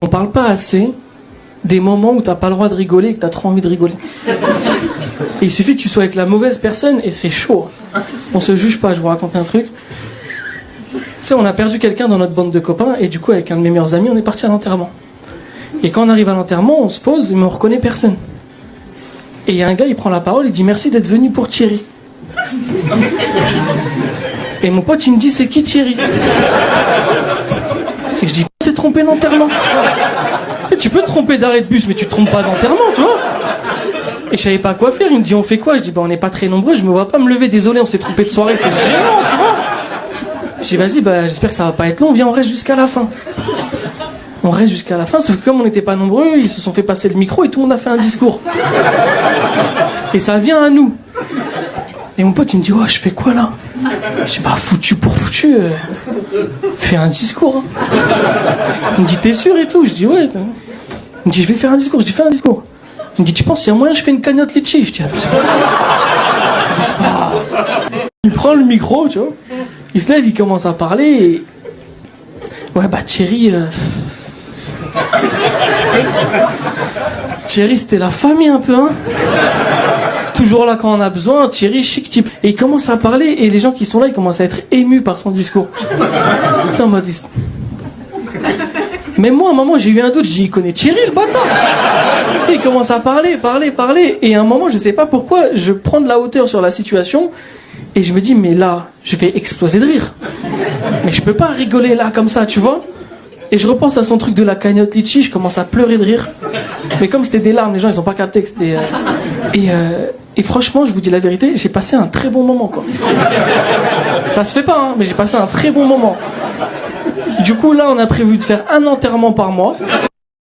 On parle pas assez des moments où t'as pas le droit de rigoler et que t'as trop envie de rigoler. Et il suffit que tu sois avec la mauvaise personne et c'est chaud. On se juge pas, je vous raconte un truc. Tu sais, on a perdu quelqu'un dans notre bande de copains et du coup, avec un de mes meilleurs amis, on est parti à l'enterrement. Et quand on arrive à l'enterrement, on se pose, mais on reconnaît personne. Et il y a un gars, il prend la parole, il dit merci d'être venu pour Thierry. Et mon pote, il me dit c'est qui Thierry? Et je dis on s'est trompé d'enterrement. Tu sais, tu peux te tromper d'arrêt de bus, mais tu te trompes pas d'enterrement, tu vois. Et je savais pas quoi faire, il me dit on fait quoi? Je dis on n'est pas très nombreux, je me vois pas me lever, désolé, on s'est trompé de soirée, c'est gênant, tu vois. Je dis vas-y, j'espère que ça va pas être long, viens, on reste jusqu'à la fin. On reste jusqu'à la fin, sauf que comme on n'était pas nombreux, ils se sont fait passer le micro et tout le monde a fait un discours. Et ça vient à nous. Et mon pote il me dit je fais quoi là? Je dis foutu pour foutu, fais un discours. Hein. Il me dit t'es sûr et tout? Je dis ouais. Il me dit je vais faire un discours, je dis fais un discours. Il me dit tu penses qu'il y a moyen je fais une cagnotte litchi? Je dis il prend le micro, tu vois. Il se lève, il commence à parler et... Ouais Thierry... Thierry c'était la famille un peu, hein. Toujours là quand on a besoin, Thierry chic type. Et il commence à parler et les gens qui sont là ils commencent à être émus par son discours. Ça m'a dit... Même moi à un moment j'ai eu un doute, j'ai dit il connaît Thierry le bâtard. Tu sais, il commence à parler et à un moment je sais pas pourquoi je prends de la hauteur sur la situation et je me dis mais là je vais exploser de rire. Mais je peux pas rigoler là comme ça, tu vois. Et je repense à son truc de la cagnotte litchi, je commence à pleurer de rire. Mais comme c'était des larmes, les gens ils ont pas capté que c'était... Et franchement, je vous dis la vérité, j'ai passé un très bon moment, quoi. Ça se fait pas, hein, mais j'ai passé un très bon moment. Du coup, là, on a prévu de faire un enterrement par mois.